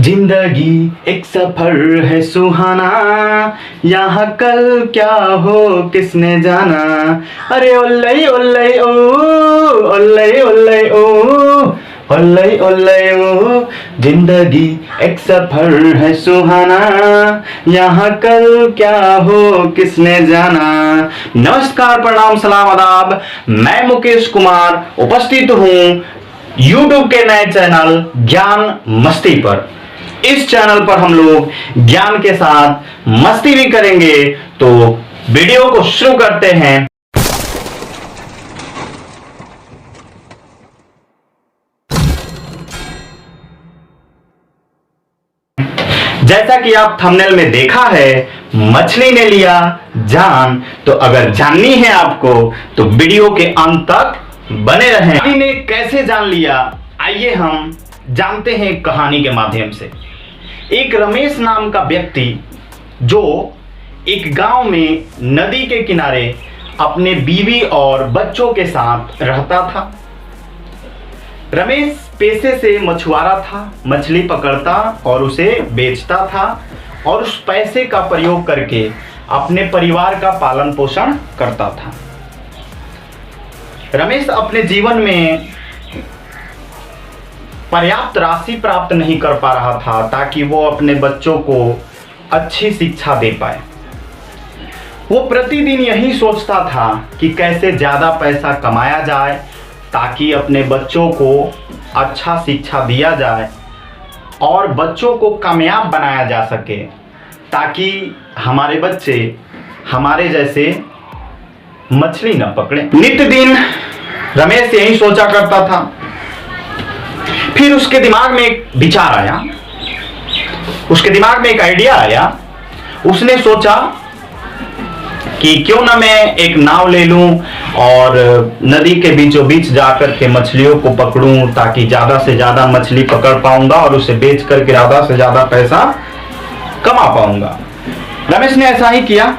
जिंदगी एक सफर है सुहाना, यहाँ कल क्या हो किसने जाना। अरे ओल्ले ओल्ले ओ, ओल्ले ओल्ले ओ, ओल्ले ओल्ले ओ। जिंदगी एक सफर है सुहाना, यहाँ कल क्या हो किसने जाना। नमस्कार, प्रणाम, सलाम, आदाब। मैं मुकेश कुमार उपस्थित हूँ YouTube के नए चैनल ज्ञान मस्ती पर। इस चैनल पर हम लोग ज्ञान के साथ मस्ती भी करेंगे, तो वीडियो को शुरू करते हैं। जैसा कि आप थंबनेल में देखा है, मछली ने लिया जान। तो अगर जाननी है आपको तो वीडियो के अंत तक बने रहें। मछली ने कैसे जान लिया, आइए हम जानते हैं कहानी के माध्यम से। एक रमेश नाम का व्यक्ति जो एक गांव में नदी के किनारे अपने बीवी और बच्चों के साथ रहता था। रमेश पेशे से मछुआरा था, मछली पकड़ता और उसे बेचता था और उस पैसे का प्रयोग करके अपने परिवार का पालन पोषण करता था। रमेश अपने जीवन में पर्याप्त राशि प्राप्त नहीं कर पा रहा था ताकि वो अपने बच्चों को अच्छी शिक्षा दे पाए। वो प्रतिदिन यही सोचता था कि कैसे ज़्यादा पैसा कमाया जाए ताकि अपने बच्चों को अच्छा शिक्षा दिया जाए और बच्चों को कामयाब बनाया जा सके, ताकि हमारे बच्चे हमारे जैसे मछली न पकड़े। नित्य दिन रमेश यही सोचा करता था। फिर उसके दिमाग में एक विचार आया, उसके दिमाग में एक आइडिया आया। उसने सोचा कि क्यों ना मैं एक नाव ले लूं और नदी के बीचों बीच जाकर के मछलियों को पकड़ूं, ताकि ज्यादा से ज्यादा मछली पकड़ पाऊंगा और उसे बेच करके ज्यादा से ज्यादा पैसा कमा पाऊंगा। रमेश ने ऐसा ही किया।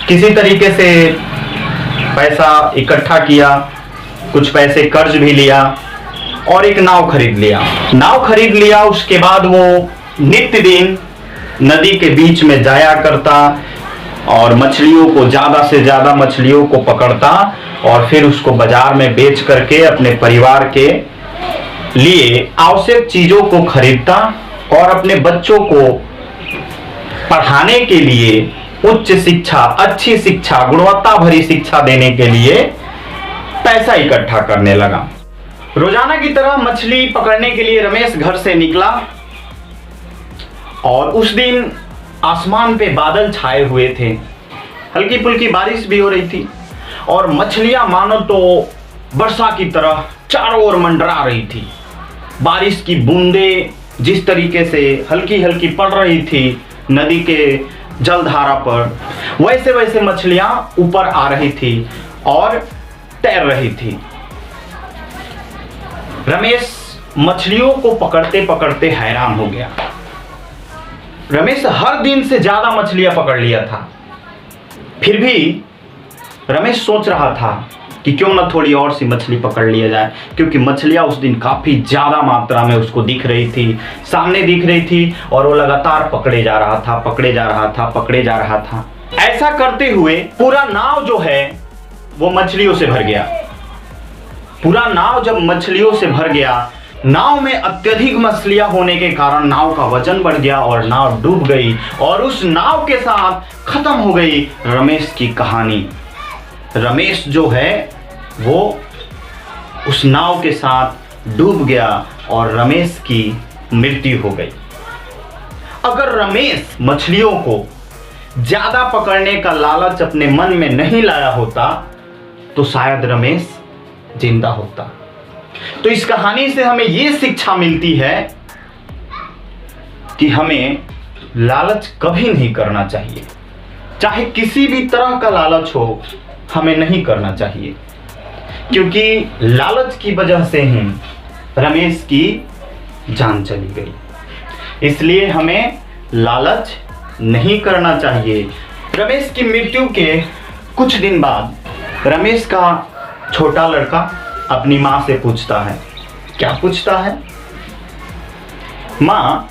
किसी तरीके से पैसा इकट्ठा किया, कुछ पैसे कर्ज भी लिया और एक नाव खरीद लिया। उसके बाद वो नित्य दिन नदी के बीच में जाया करता और मछलियों को ज्यादा से ज्यादा मछलियों को पकड़ता और फिर उसको बाजार में बेच करके अपने परिवार के लिए आवश्यक चीजों को खरीदता और अपने बच्चों को पढ़ाने के लिए उच्च शिक्षा, अच्छी शिक्षा, गुणवत्ता भरी शिक्षा देने के लिए पैसा इकट्ठा करने लगा। रोजाना की तरह मछली पकड़ने के लिए रमेश घर से निकला और उस दिन आसमान पे बादल छाए हुए थे, हल्की फुल्की बारिश भी हो रही थी और मछलियां मानो तो वर्षा की तरह चारों ओर मंडरा रही थी। बारिश की बूंदें जिस तरीके से हल्की हल्की पड़ रही थी नदी के जलधारा पर, वैसे वैसे मछलियां ऊपर आ रही थी और तैर रही थी। रमेश मछलियों को पकड़ते पकड़ते हैरान हो गया। रमेश हर दिन से ज्यादा मछलियां पकड़ लिया था, फिर भी रमेश सोच रहा था कि क्यों ना थोड़ी और सी मछली पकड़ लिया जाए, क्योंकि मछलियां उस दिन काफी ज्यादा मात्रा में उसको दिख रही थी, सामने दिख रही थी और वो लगातार पकड़े जा रहा था। ऐसा करते हुए पूरा नाव जो है वो मछलियों से भर गया। पूरा नाव जब मछलियों से भर गया, नाव में अत्यधिक मछलियां होने के कारण नाव का वजन बढ़ गया और नाव डूब गई और उस नाव के साथ खत्म हो गई रमेश की कहानी। रमेश जो है वो उस नाव के साथ डूब गया और रमेश की मृत्यु हो गई। अगर रमेश मछलियों को ज्यादा पकड़ने का लालच अपने मन में नहीं लाया होता तो शायद रमेश जिंदा होता। तो इस कहानी से हमें यह शिक्षा मिलती है कि हमें लालच कभी नहीं करना चाहिए, चाहे किसी भी तरह का लालच हो, हमें नहीं करना चाहिए, क्योंकि लालच की वजह से ही रमेश की जान चली गई। इसलिए हमें लालच नहीं करना चाहिए। रमेश की मृत्यु के कुछ दिन बाद रमेश का छोटा लड़का अपनी माँ से पूछता है। क्या पूछता है? माँ,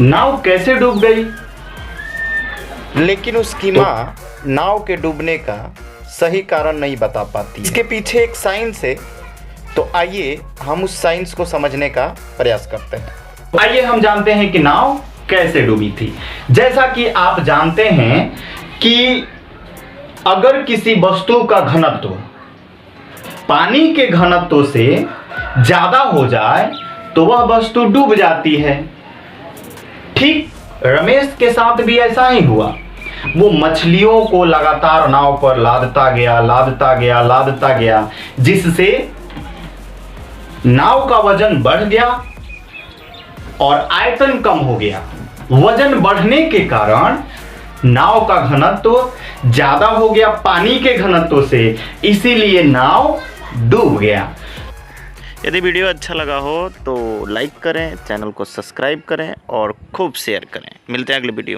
नाव कैसे डूब गई? लेकिन उसकी माँ नाव के डूबने का सही कारण नहीं बता पाती। इसके पीछे एक साइंस है, तो आइए हम उस साइंस को समझने का प्रयास करते हैं। आइए हम जानते हैं कि नाव कैसे डूबी थी। जैसा कि आप जानते हैं कि अगर किसी वस्तु का घनत्व पानी के घनत्व से ज्यादा हो जाए तो वह वस्तु डूब जाती है। ठीक रमेश के साथ भी ऐसा ही हुआ। वो मछलियों को लगातार नाव पर लादता गया, जिससे नाव का वजन बढ़ गया और आयतन कम हो गया। वजन बढ़ने के कारण नाव का घनत्व ज्यादा हो गया पानी के घनत्व से, इसीलिए नाव डूब गया। यदि वीडियो अच्छा लगा हो तो लाइक करें, चैनल को सब्सक्राइब करें और खूब शेयर करें। मिलते हैं अगले वीडियो में।